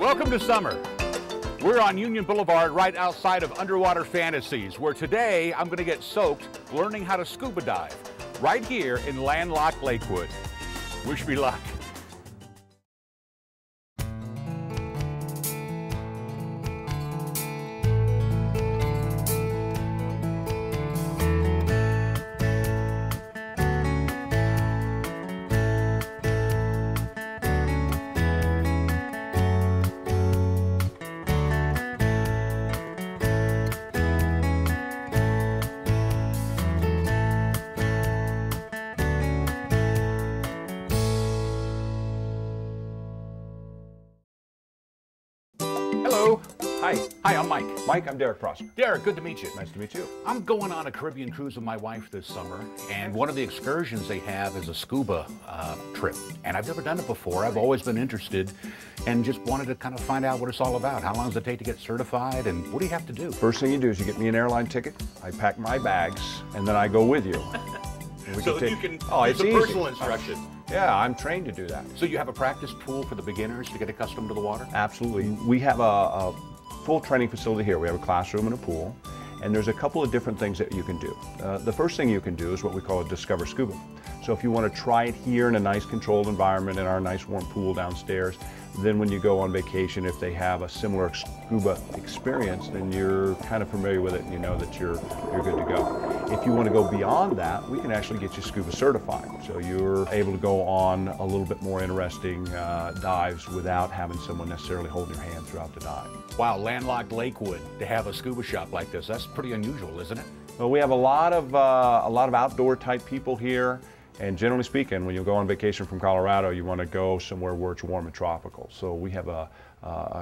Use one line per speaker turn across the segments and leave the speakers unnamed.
Welcome to summer. We're on Union Boulevard right outside of Underwater Fantasies, where today I'm going to get soaked learning how to scuba dive right here in landlocked Lakewood. Wish me luck. Hello. Hi, I'm Mike.
Mike, I'm Derek Prosser.
Derek, good to meet you.
Nice to meet you.
I'm going on a Caribbean cruise with my wife this summer, and one of the excursions they have is a scuba trip. And I've never done it before. I've always been interested and just wanted to kind of find out what it's all about. How long does it take to get certified, and what do you have to do?
First thing you do is you get me an airline ticket, I pack my bags, and then I go with you.
So you can
it's
use
easy.
personal instruction.
Yeah, I'm trained to do that.
So you have a practice pool for the beginners to get accustomed to the water?
Absolutely. We have a full training facility here. We have a classroom and a pool, and there's a couple of different things that you can do. The first thing you can do is what we call a Discover Scuba. So if you want to try it here in a nice controlled environment in our nice warm pool downstairs, then when you go on vacation, if they have a similar scuba experience, then you're kind of familiar with it and you know that you're good to go. If you want to go beyond that, we can actually get you scuba certified. So you're able to go on a little bit more interesting dives without having someone necessarily holding your hand throughout the dive.
Wow, landlocked Lakewood, to have a scuba shop like this, that's pretty unusual, isn't it?
Well, we have a lot of outdoor type people here. And generally speaking, when you go on vacation from Colorado, you want to go somewhere where it's warm and tropical. So we have a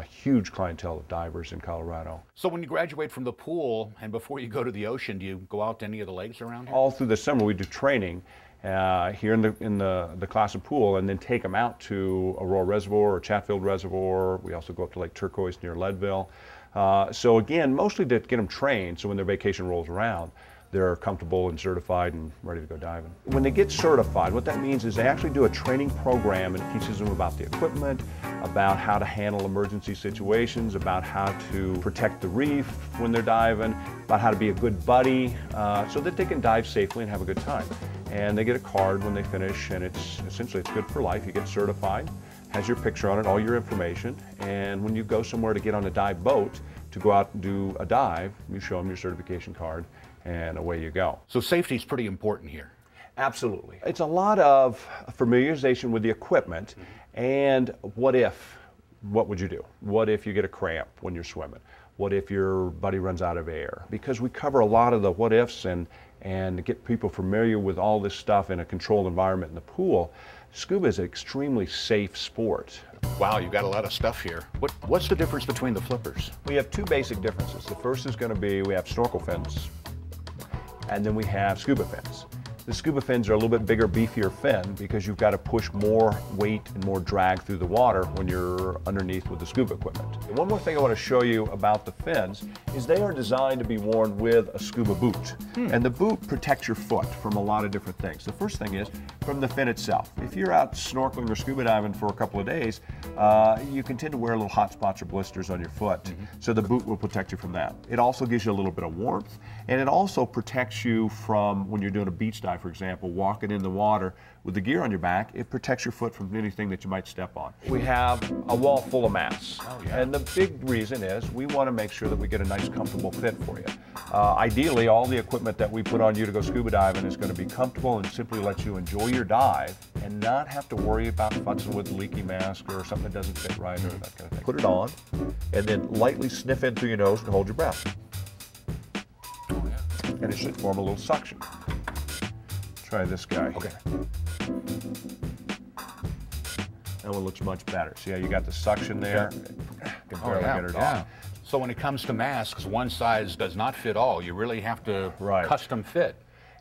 huge clientele of divers in Colorado.
So when you graduate from the pool and before you go to the ocean, do you go out to any of the lakes around here?
All through the summer we do training here in the class of pool, and then take them out to Aurora Reservoir or Chatfield Reservoir. We also go up to Lake Turquoise near Leadville. So again, mostly to get them trained so when their vacation rolls around, they're comfortable and certified and ready to go diving. When they get certified, what that means is they actually do a training program, and it teaches them about the equipment, about how to handle emergency situations, about how to protect the reef when they're diving, about how to be a good buddy, so that they can dive safely and have a good time. And they get a card when they finish, and it's essentially good for life. You get certified, has your picture on it, all your information, and when you go somewhere to get on a dive boat to go out and do a dive, you show them your certification card, and away you go.
So safety is pretty important here.
Absolutely. It's a lot of familiarization with the equipment, and what would you do? What if you get a cramp when you're swimming? What if your buddy runs out of air? Because we cover a lot of the what ifs and get people familiar with all this stuff in a controlled environment in the pool. Scuba is an extremely safe sport.
Wow, you've got a lot of stuff here. What's the difference between the flippers?
We have two basic differences. The first is going to be we have snorkel fins, and then we have scuba fins. The scuba fins are a little bit bigger, beefier fin because you've got to push more weight and more drag through the water when you're underneath with the scuba equipment. And one more thing I want to show you about the fins is they are designed to be worn with a scuba boot. And the boot protects your foot from a lot of different things. The first thing is from the fin itself. If you're out snorkeling or scuba diving for a couple of days, you can tend to wear little hot spots or blisters on your foot. So the boot will protect you from that. It also gives you a little bit of warmth, and it also protects you from when you're doing a beach dive, for example, walking in the water with the gear on your back. It protects your foot from anything that you might step on. We have a wall full of masks, and the big reason is we want to make sure that we get a nice comfortable fit for you. Ideally, all the equipment that we put on you to go scuba diving is going to be comfortable and simply let you enjoy your dive and not have to worry about futzing with a leaky mask or something that doesn't fit right or that kind of thing. Put it on and then lightly sniff in through your nose and hold your breath. And it should form a little suction. Try this guy. Okay. That one looks much better. See how you got the suction there? Can barely get it off.
So when it comes to masks, one size does not fit all. You really have to custom fit.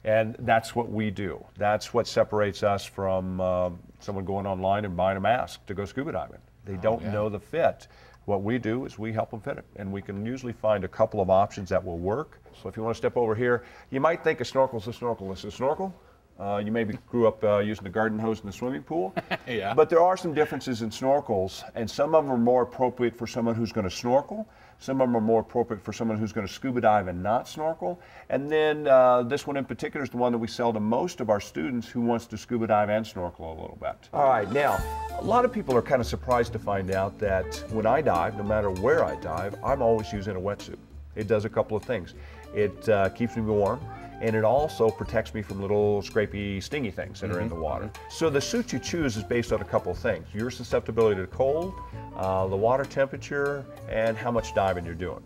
And that's what we do. That's what separates us from someone going online and buying a mask to go scuba diving. They don't know the fit. What we do is we help them fit it, and we can usually find a couple of options that will work. So if you want to step over here, you might think a snorkel's a snorkel. Is it a snorkel? You maybe grew up using the garden hose in the swimming pool.
Yeah.
But there are some differences in snorkels, and some of them are more appropriate for someone who's going to snorkel. Some of them are more appropriate for someone who's going to scuba dive and not snorkel. And then this one in particular is the one that we sell to most of our students who wants to scuba dive and snorkel a little bit. All right, now, a lot of people are kind of surprised to find out that when I dive, no matter where I dive, I'm always using a wetsuit. It does a couple of things. It keeps me warm, and it also protects me from little scrapey, stingy things that are in the water. So the suit you choose is based on a couple of things: your susceptibility to cold, the water temperature, and how much diving you're doing.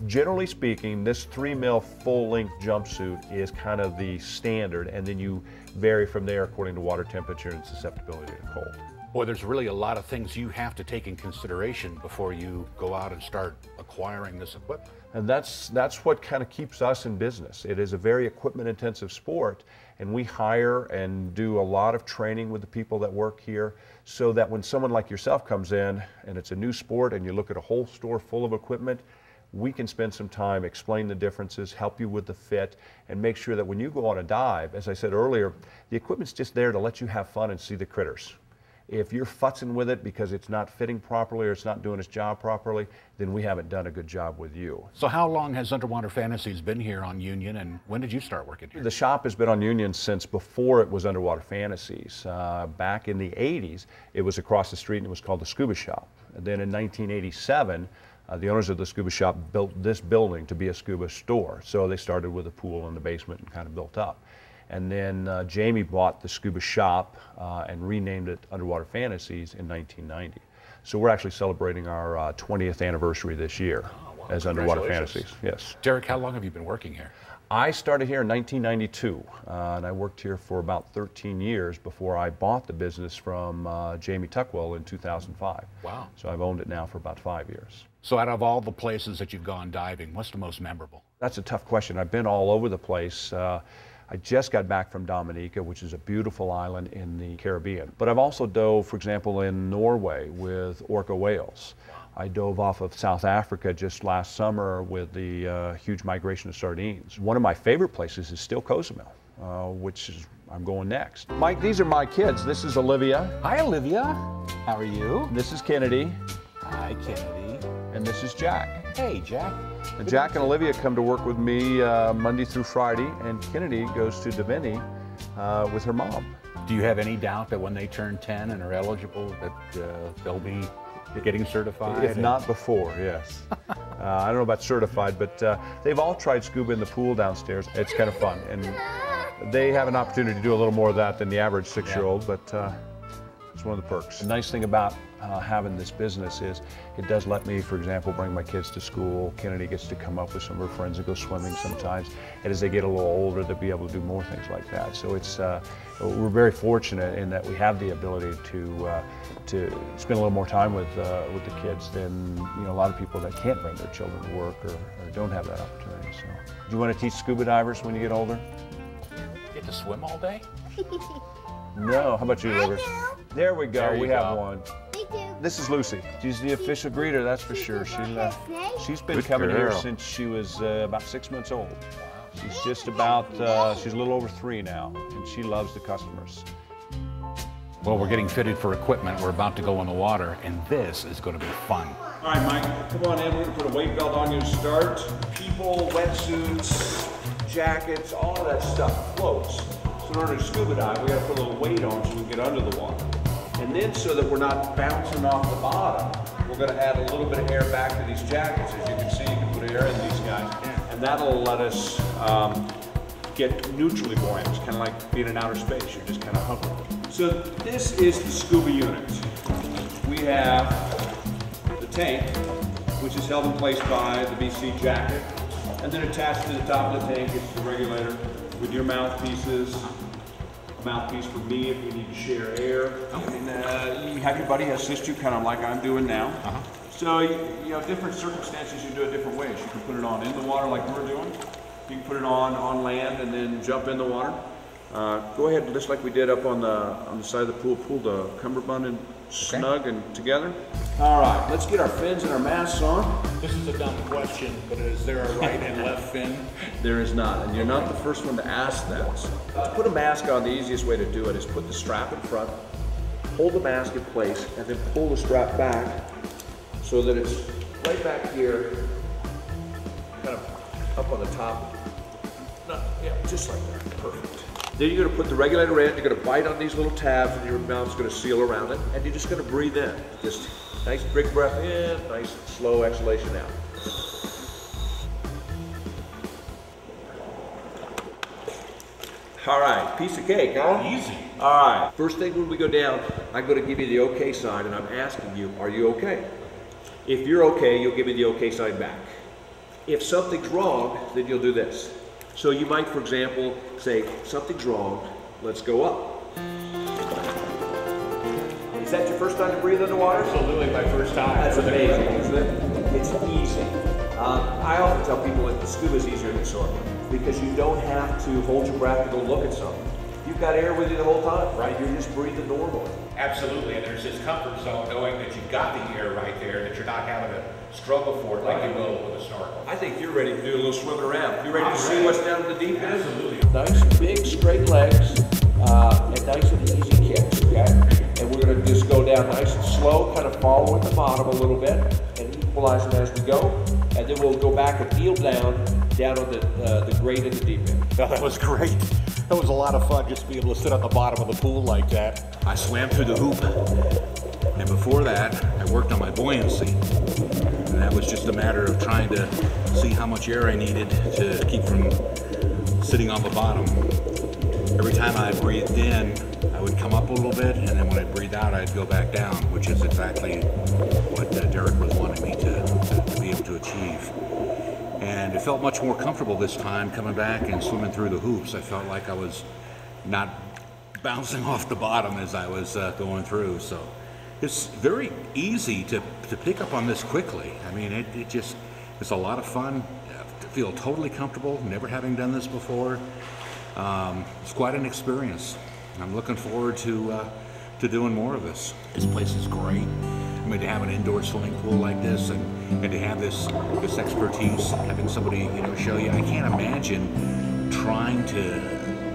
Generally speaking, this 3 mil full-length jumpsuit is kind of the standard, and then you vary from there according to water temperature and susceptibility to cold.
Boy, there's really a lot of things you have to take in consideration before you go out and start acquiring this equipment.
And that's what kind of keeps us in business. It is a very equipment-intensive sport, and we hire and do a lot of training with the people that work here, so that when someone like yourself comes in and it's a new sport and you look at a whole store full of equipment, we can spend some time, explain the differences, help you with the fit, and make sure that when you go on a dive, as I said earlier, the equipment's just there to let you have fun and see the critters. If you're futzing with it because it's not fitting properly or it's not doing its job properly, then we haven't done a good job with you.
So how long has Underwater Fantasies been here on Union, and when did you start working here?
The shop has been on Union since before it was Underwater Fantasies. Back in the 80s, it was across the street and it was called the Scuba Shop. And then in 1987, the owners of the Scuba Shop built this building to be a scuba store. So they started with a pool in the basement and kind of built up. And then Jamie bought the Scuba Shop and renamed it Underwater Fantasies in 1990. So we're actually celebrating our 20th anniversary this year as Underwater Fantasies. Yes.
Derek, how long have you been working here?
I started here in 1992, and I worked here for about 13 years before I bought the business from Jamie Tuckwell in 2005.
Wow.
So I've owned it now for about 5 years.
So out of all the places that you've gone diving, what's the most memorable?
That's a tough question. I've been all over the place. I just got back from Dominica, which is a beautiful island in the Caribbean. But I've also dove, for example, in Norway with orca whales. I dove off of South Africa just last summer with the huge migration of sardines. One of my favorite places is still Cozumel, which is I'm going next. Mike, these are my kids. This is Olivia.
Hi, Olivia. How are you?
This is Kennedy.
Hi, Kennedy.
And this is Jack.
Hey, Jack.
And Jack and Olivia come to work with me Monday through Friday, and Kennedy goes to Divinity with her mom.
Do you have any doubt that when they turn 10 and are eligible that they'll be getting certified?
If not before, yes. I don't know about certified, but they've all tried scuba in the pool downstairs. It's kind of fun, and they have an opportunity to do a little more of that than the average 6-year-old, but it's one of the perks. The nice thing about having this business is it does let me, for example, bring my kids to school. Kennedy gets to come up with some of her friends and go swimming sometimes, and as they get a little older, they'll be able to do more things like that. So it's we're very fortunate in that we have the ability to spend a little more time with the kids than a lot of people that can't bring their children to work or don't have that opportunity. So, do you want to teach scuba divers when you get older?
Get to swim all day?
No. How about you, Rivers? There we go.
There you
we have
go.
one. This is Lucy. She's the official greeter, that's for sure. She's been coming here since she was about 6 months old. She's just about, she's a little over 3 now, and she loves the customers.
Well, we're getting fitted for equipment. We're about to go in the water, and this is going to be fun.
All right, Mike, come on in. We're going to put a weight belt on you to start. People, wetsuits, jackets, all of that stuff floats. So in order to scuba dive, we got to put a little weight on so we can get under the water. And then so that we're not bouncing off the bottom, we're going to add a little bit of air back to these jackets. As you can see, you can put air in these guys. And that'll let us get neutrally buoyant. It's kind of like being in outer space. You're just kind of hovering. So this is the scuba unit. We have the tank, which is held in place by the BC jacket. And then attached to the top of the tank is the regulator with your mouthpieces. Mouthpiece for me if we need to share air. And you have your buddy assist you, kind of like I'm doing now. So, different circumstances you do it different ways. You can put it on in the water like we're doing. You can put it on land and then jump in the water. Go ahead, just like we did up on the side of the pool, pull the cummerbund in snug and together. All right, let's get our fins and our masks on.
This is a dumb question, but is there a right and left fin?
There is not, and you're not the first one to ask that. To put a mask on, the easiest way to do it is put the strap in front, hold the mask in place, and then pull the strap back so that it's right back here, kind of up on the top. No, yeah, just like that, perfect. Then you're gonna put the regulator in, you're gonna bite on these little tabs and your mouth's gonna seal around it, and you're just gonna breathe in. Just nice big breath in, nice slow exhalation out. All right, piece of cake, huh?
Easy.
All right, first thing when we go down, I'm gonna give you the okay sign and I'm asking you, are you okay? If you're okay, you'll give me the okay sign back. If something's wrong, then you'll do this. So you might, for example, say, something's wrong, let's go up. Is that your first time to breathe underwater?
Absolutely, my first time.
That's amazing, isn't it? It's easy. I often tell people that the scuba is easier than snorkeling because you don't have to hold your breath to go look at something. You've got air with you the whole time, right? You're just breathing normally.
Absolutely, and there's this comfort zone knowing that you've got the air right there, that you're not having to struggle for it like you will with a snorkel.
I think you're ready to do a little swimming around. You ready to see what's down in the deep end?
Absolutely.
Nice big straight legs and nice and easy kicks, okay? And we're gonna just go down nice and slow, kind of following the bottom a little bit and equalizing as we go. And then we'll go back and heel down on the grate in the deep end.
Oh, that was great. That was a lot of fun just to be able to sit on the bottom of the pool like that. I swam through the hoop, and before that, I worked on my buoyancy. And that was just a matter of trying to see how much air I needed to keep from sitting on the bottom. Every time I breathed in, I would come up a little bit, and then when I breathed out, I'd go back down, which is exactly what Derek was wanting me to be able to achieve. And it felt much more comfortable this time coming back and swimming through the hoops. I felt like I was not bouncing off the bottom as I was going through. So it's very easy to pick up on this quickly. I mean, it's a lot of fun. I feel totally comfortable, never having done this before. It's quite an experience. I'm looking forward to doing more of this. This place is great. I mean, to have an indoor swimming pool like this and to have this expertise, having somebody, show you. I can't imagine trying to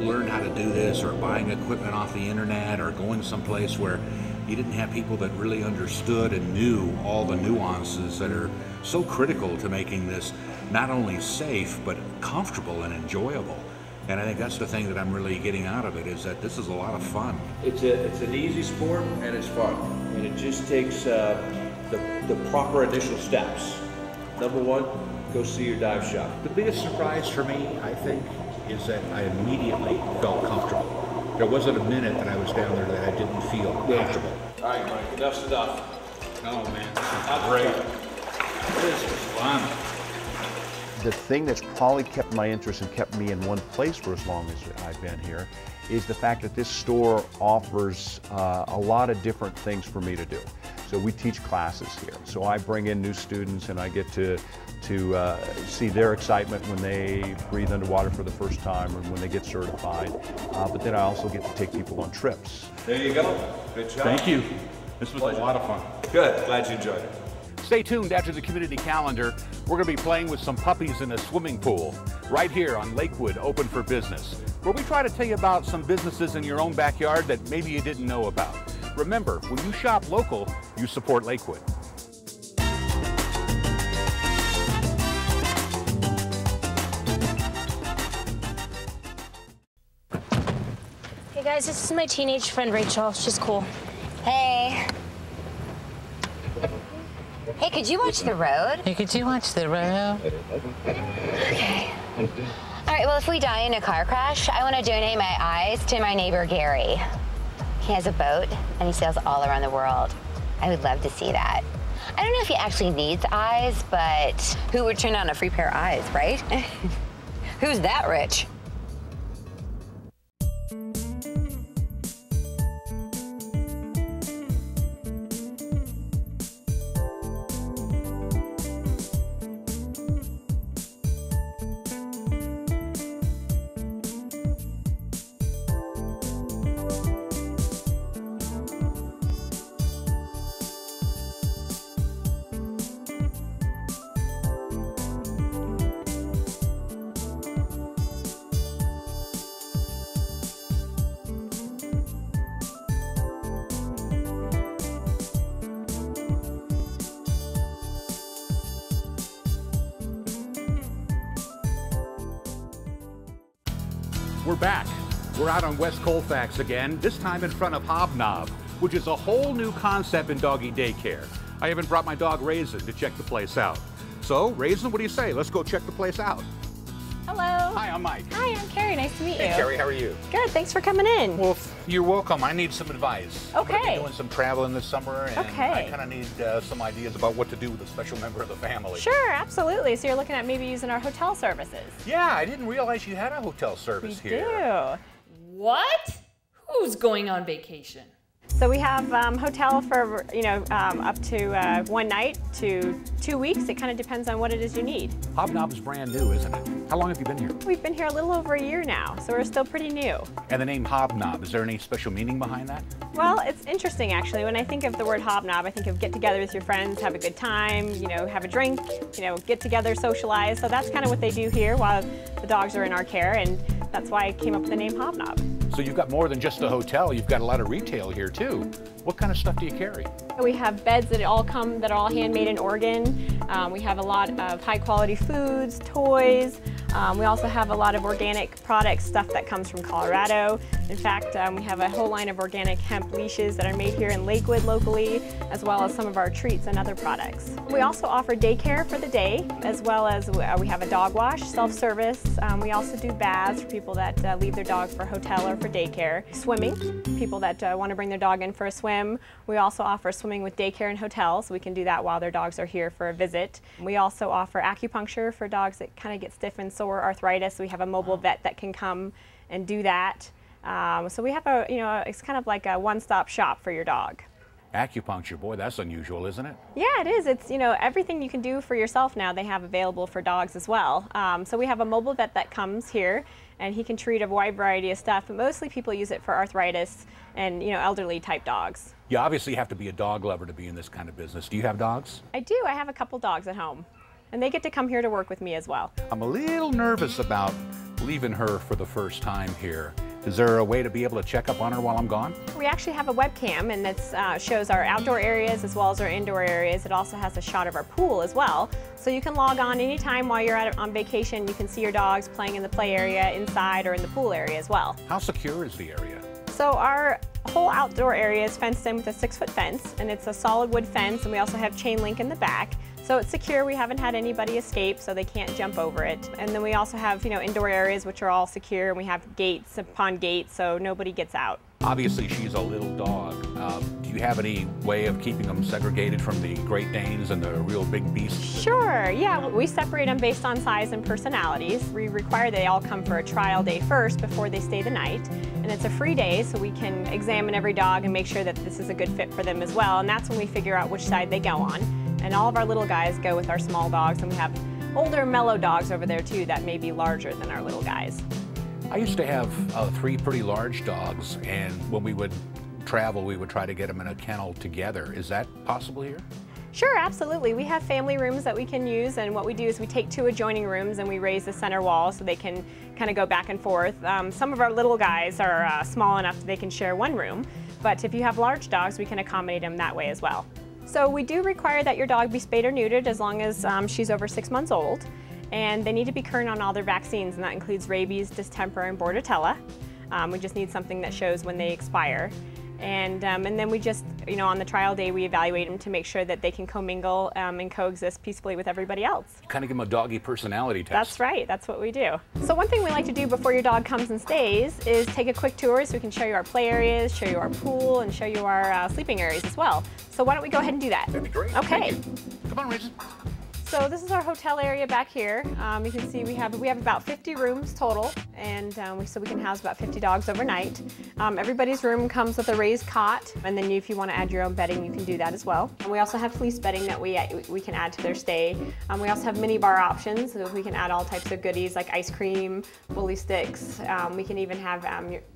learn how to do this or buying equipment off the internet or going someplace where you didn't have people that really understood and knew all the nuances that are so critical to making this not only safe, but comfortable and enjoyable. And I think that's the thing that I'm really getting out of it, is that this is a lot of fun.
It's an easy sport and it's fun. And it just takes the proper initial steps. Number one, go see your dive shop.
The biggest surprise for me, I think, is that I immediately felt comfortable. There wasn't a minute that I was down there that I didn't feel comfortable.
All right, Mike, enough's enough.
Oh man, this is great. This is fun.
The thing that's probably kept my interest and kept me in one place for as long as I've been here is the fact that this store offers a lot of different things for me to do. So we teach classes here. So I bring in new students and I get to see their excitement when they breathe underwater for the first time or when they get certified. But then I also get to take people on trips. There you go. Good job.
Thank you. This was a lot of fun.
Good. Glad you enjoyed it.
Stay tuned after the community calendar. We're going to be playing with some puppies in a swimming pool right here on Lakewood, open for business, where we try to tell you about some businesses in your own backyard that maybe you didn't know about. Remember, when you shop local, you support Lakewood.
Hey guys, this is my teenage friend Rachel. She's cool.
Hey. Hey, could you watch the road?
Hey, could you watch the road?
Okay. All right, well, if we die in a car crash, I want to donate my eyes to my neighbor, Gary. He has a boat, and he sails all around the world. I would love to see that. I don't know if he actually needs eyes, but who would turn on a free pair of eyes, right? Who's that rich?
We're back. We're out on West Colfax again, this time in front of Hobnob, which is a whole new concept in doggy daycare. I even brought my dog Raisin to check the place out. So, Raisin, what do you say? Let's go check the place out.
Hello.
Hi, I'm Mike.
Hi, I'm Carrie. Nice to meet you.
Hey, Carrie, how are you?
Good. Thanks for coming in.
Well, you're welcome. I need some advice.
Okay.
I'm going to be doing some traveling this summer, and
Okay.
I kind of need some ideas about what to do with a special member of the family.
Sure, absolutely. So you're looking at maybe using our hotel services.
Yeah, I didn't realize you had a hotel service here.
What? Who's going on vacation?
So we have hotel for, up to 1 night to 2 weeks. It kind of depends on what it is you need.
Hobnob is brand new, isn't it? How long have you been here?
We've been here a little over a year now, so we're still pretty new.
And the name Hobnob, is there any special meaning behind that?
Well, it's interesting actually. When I think of the word hobnob, I think of get together with your friends, have a good time, have a drink, get together, socialize. So that's kind of what they do here while the dogs are in our care, and that's why I came up with the name Hobnob.
So you've got more than just a hotel, you've got a lot of retail here too. What kind of stuff do you carry?
We have beds that are all handmade in Oregon. We have a lot of high quality foods, toys. We also have a lot of organic products, stuff that comes from Colorado. In fact, we have a whole line of organic hemp leashes that are made here in Lakewood locally, as well as some of our treats and other products. We also offer daycare for the day, as well as we have a dog wash, self-service. We also do baths for people that leave their dog for hotel or for daycare. Swimming, people that want to bring their dog in for a swim. We also offer swimming with daycare and hotels, so we can do that while their dogs are here for a visit. We also offer acupuncture for dogs that kind of get stiff and sore, arthritis. We have a mobile vet that can come and do that. So we have it's kind of like a one-stop shop for your dog.
Acupuncture, boy, that's unusual, isn't it?
Yeah, it is. It's, everything you can do for yourself now they have available for dogs as well. So we have a mobile vet that comes here, and he can treat a wide variety of stuff, but mostly people use it for arthritis and, elderly type dogs.
You obviously have to be a dog lover to be in this kind of business. Do you have dogs?
I do. I have a couple dogs at home, and they get to come here to work with me as well.
I'm a little nervous about leaving her for the first time here. Is there a way to be able to check up on her while I'm gone?
We actually have a webcam, and that shows our outdoor areas as well as our indoor areas. It also has a shot of our pool as well. So you can log on anytime while you're on vacation. You can see your dogs playing in the play area, inside, or in the pool area as well.
How secure is the area?
So our whole outdoor area is fenced in with a 6-foot fence, and it's a solid wood fence, and we also have chain link in the back. So it's secure. We haven't had anybody escape, so they can't jump over it. And then we also have, indoor areas which are all secure, and we have gates upon gates, so nobody gets out.
Obviously, she's a little dog. Do you have any way of keeping them segregated from the Great Danes and the real big beasts?
Sure, yeah. We separate them based on size and personalities. We require they all come for a trial day first before they stay the night. And it's a free day, so we can examine every dog and make sure that this is a good fit for them as well. And that's when we figure out which side they go on. And all of our little guys go with our small dogs, and we have older, mellow dogs over there too that may be larger than our little guys.
I used to have 3 pretty large dogs, and when we would travel, we would try to get them in a kennel together. Is that possible here?
Sure, absolutely. We have family rooms that we can use, and what we do is we take 2 adjoining rooms and we raise the center wall so they can kind of go back and forth. Some of our little guys are small enough that they can share 1 room, but if you have large dogs, we can accommodate them that way as well. So we do require that your dog be spayed or neutered as long as she's over 6 months old. And they need to be current on all their vaccines, and that includes rabies, distemper, and bordetella. We just need something that shows when they expire. And then we just, on the trial day, we evaluate them to make sure that they can commingle and coexist peacefully with everybody else.
Kind of give them a doggy personality test.
That's right, that's what we do. So one thing we like to do before your dog comes and stays is take a quick tour so we can show you our play areas, show you our pool, and show you our sleeping areas as well. So why don't we go ahead and do that?
That'd be great.
Okay.
Thank you. Come on, Raisin.
So this is our hotel area back here. You can see we have about 50 rooms total, and so we can house about 50 dogs overnight. Everybody's room comes with a raised cot, and then if you want to add your own bedding, you can do that as well. And we also have fleece bedding that we can add to their stay. We also have mini bar options, so we can add all types of goodies like ice cream, bully sticks. We can even have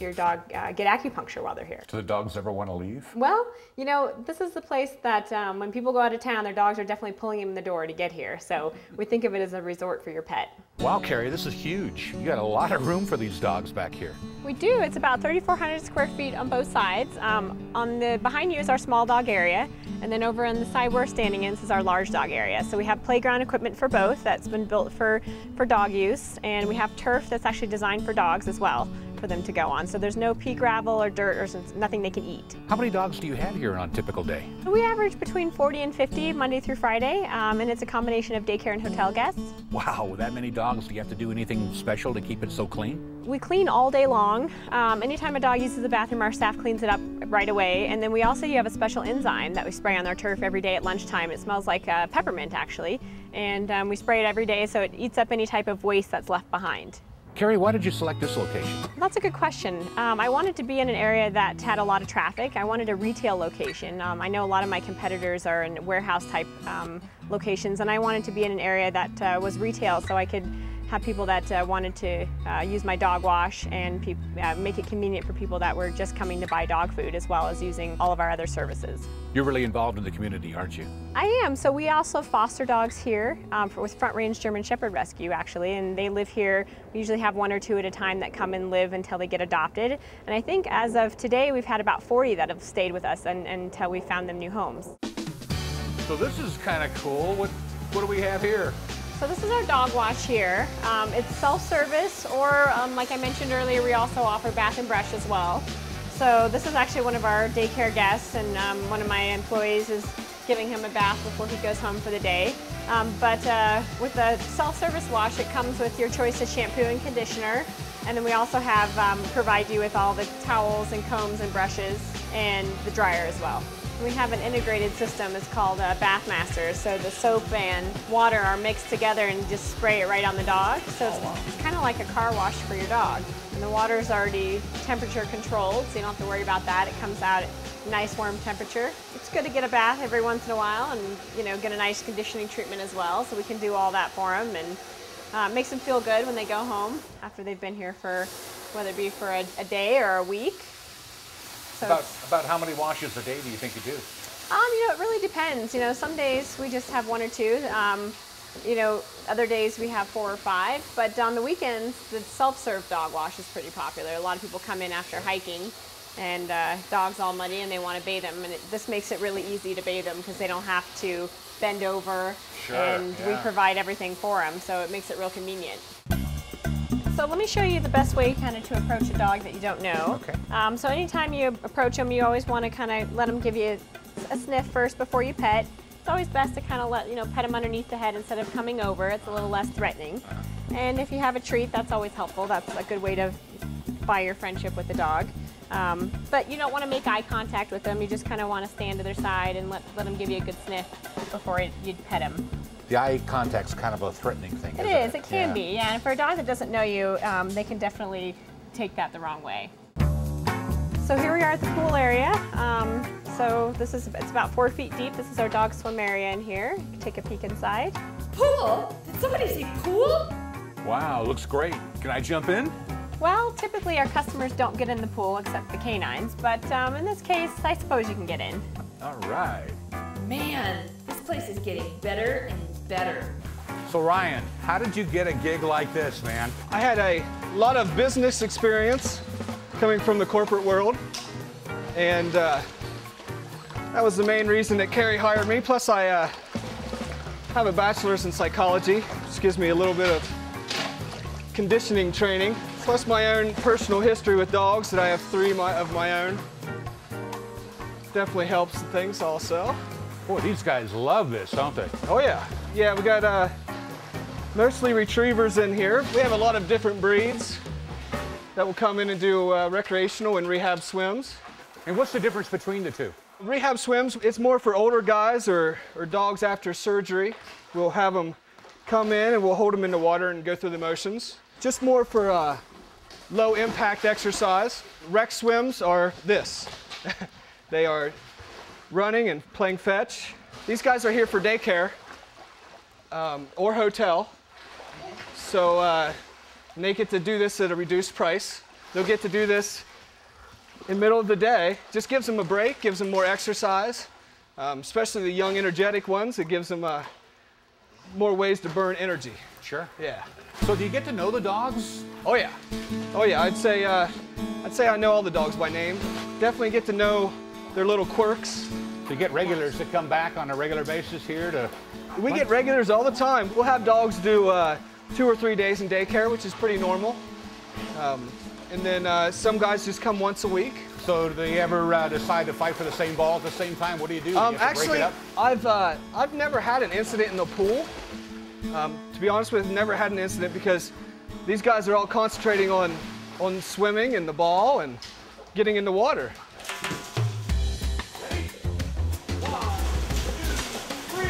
your dog get acupuncture while they're here.
Do the dogs ever want to leave?
Well, this is the place that when people go out of town, their dogs are definitely pulling them in the door to get here. So we think of it as a resort for your pet.
Wow, Carrie, this is huge. You got a lot of room for these dogs back here.
We do. It's about 3,400 square feet on both sides. On the behind you is our small dog area, and then over on the side we're standing in is our large dog area. So we have playground equipment for both that's been built for dog use, and we have turf that's actually designed for dogs as well for them to go on. So there's no pea gravel or dirt or nothing they can eat.
How many dogs do you have here on a typical day?
We average between 40 and 50 Monday through Friday, and it's a combination of daycare and hotel guests.
Wow, with that many dogs, do you have to do anything special to keep it so clean?
We clean all day long. Anytime a dog uses the bathroom, our staff cleans it up right away. And then we also have a special enzyme that we spray on their turf every day at lunchtime. It smells like peppermint, actually. And we spray it every day so it eats up any type of waste that's left behind.
Carrie, why did you select this location?
That's a good question. I wanted to be in an area that had a lot of traffic. I wanted a retail location. I know a lot of my competitors are in warehouse type locations, and I wanted to be in an area that was retail so I could have people that wanted to use my dog wash and make it convenient for people that were just coming to buy dog food as well as using all of our other services.
You're really involved in the community, aren't you?
I am. So we also foster dogs here with Front Range German Shepherd Rescue, actually, and they live here. We usually have 1 or 2 at a time that come and live until they get adopted. And I think as of today, we've had about 40 that have stayed with us until we found them new homes.
So this is kind of cool. What do we have here?
So this is our dog wash here. It's self-service, or like I mentioned earlier, we also offer bath and brush as well. So this is actually one of our daycare guests, and one of my employees is giving him a bath before he goes home for the day. But with the self-service wash, it comes with your choice of shampoo and conditioner. And then we also have provide you with all the towels and combs and brushes and the dryer as well. We have an integrated system. It's called Bath Master. So the soap and water are mixed together and just spray it right on the dog. So it's kind of like a car wash for your dog. And the water is already temperature controlled, so you don't have to worry about that. It comes out at nice warm temperature. It's good to get a bath every once in a while and get a nice conditioning treatment as well. So we can do all that for them, and makes them feel good when they go home after they've been here for, whether it be for a day or a week. So
about how many washes a day do you think you do?
It really depends. Some days we just have 1 or 2. Other days we have 4 or 5. But on the weekends, the self-serve dog wash is pretty popular. A lot of people come in after hiking, and dogs all muddy, and they want to bathe them. And this makes it really easy to bathe them because they don't have to bend over.
Sure,
and we provide everything for them, so it makes it real convenient. So let me show you the best way kind of to approach a dog that you don't know.
Okay.
So anytime you approach them, you always want to kind of let them give you a sniff first before you pet. It's always best to kind of pet them underneath the head instead of coming over. It's a little less threatening. And if you have a treat, that's always helpful. That's a good way to buy your friendship with the dog. But you don't want to make eye contact with them. You just kind of want to stand to their side and let them give you a good sniff before you'd pet them.
The eye contact's kind of a threatening thing, isn't it?
It is. It can be, yeah. And for a dog that doesn't know you, they can definitely take that the wrong way. So here we are at the pool area. So it's about 4 feet deep. This is our dog swim area in here. You can take a peek inside.
Pool? Did somebody say pool?
Wow, looks great. Can I jump in?
Well, typically our customers don't get in the pool except the canines, but in this case, I suppose you can get in.
All right.
Man, this place is getting better and better.
So Ryan, how did you get a gig like this, man?
I had a lot of business experience coming from the corporate world, and that was the main reason that Carrie hired me. Plus I have a bachelor's in psychology, which gives me a little bit of conditioning training, plus my own personal history with dogs that I have 3 of my own. Definitely helps things also.
Boy, these guys love this, don't they?
Oh yeah. Yeah, we got mostly retrievers in here. We have a lot of different breeds that will come in and do recreational and rehab swims.
And what's the difference between the two?
Rehab swims, it's more for older guys or dogs after surgery. We'll have them come in and we'll hold them in the water and go through the motions. Just more for low impact exercise. Rec swims are this. They are running and playing fetch. These guys are here for daycare or hotel. So they get to do this at a reduced price. They'll get to do this in the middle of the day. Just gives them a break, gives them more exercise, especially the young energetic ones. It gives them more ways to burn energy.
Sure.
Yeah.
So do you get to know the dogs?
Oh yeah. Oh yeah. I'd say I know all the dogs by name. Definitely get to know their little quirks.
Do you get regulars that come back on a regular basis here to?
We get regulars all the time. We'll have dogs do 2 or 3 days in daycare, which is pretty normal. And then some guys just come once a week.
So do they ever decide to fight for the same ball at the same time? What do you do? You have to
Actually,
break it up?
I've never had an incident in the pool. To be honest with you, never had an incident because these guys are all concentrating on swimming and the ball and getting in the water.
Ready? 1, 2, 3.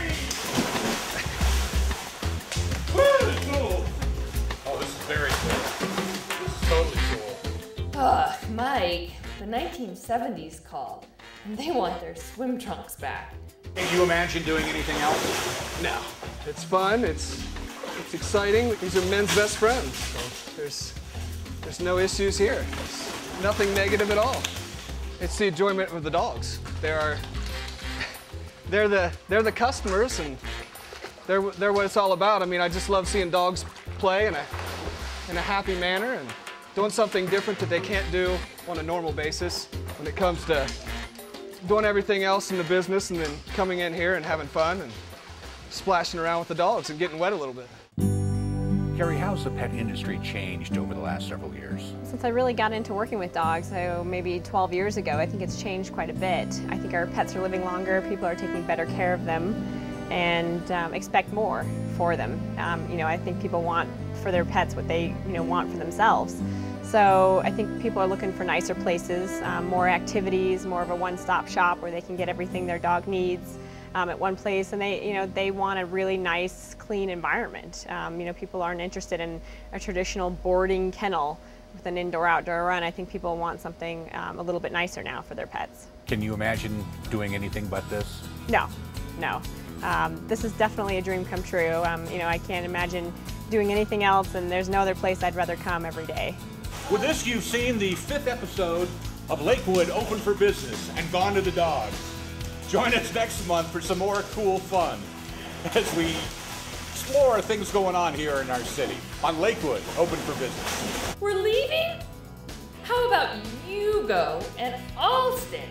Woo, cool. Oh, this is very cool. This is totally cool.
Ugh, Mike, the 1970s called, and they want their swim trunks back.
Can you imagine doing anything else?
No. It's fun, it's exciting. These are men's best friends. So there's no issues here. There's nothing negative at all. It's the enjoyment of the dogs. They're the customers, and they're what it's all about. I mean, I just love seeing dogs play in a happy manner and doing something different that they can't do on a normal basis when it comes to doing everything else in the business and then coming in here and having fun and splashing around with the dogs and getting wet a little bit.
Carrie, how's the pet industry changed over the last several years?
Since I really got into working with dogs, so maybe 12 years ago, I think it's changed quite a bit. I think our pets are living longer, people are taking better care of them, and expect more for them. You know, I think people want for their pets what they want for themselves. So I think people are looking for nicer places, more activities, more of a one-stop shop where they can get everything their dog needs at one place, and they want a really nice, clean environment. People aren't interested in a traditional boarding kennel with an indoor-outdoor run. I think people want something a little bit nicer now for their pets.
Can you imagine doing anything but this?
No, no. This is definitely a dream come true. I can't imagine doing anything else, and there's no other place I'd rather come every day.
With this, you've seen the 5th episode of Lakewood Open for Business and Gone to the Dogs. Join us next month for some more cool fun as we explore things going on here in our city on Lakewood Open for Business.
We're leaving? How about you go and I'll stay?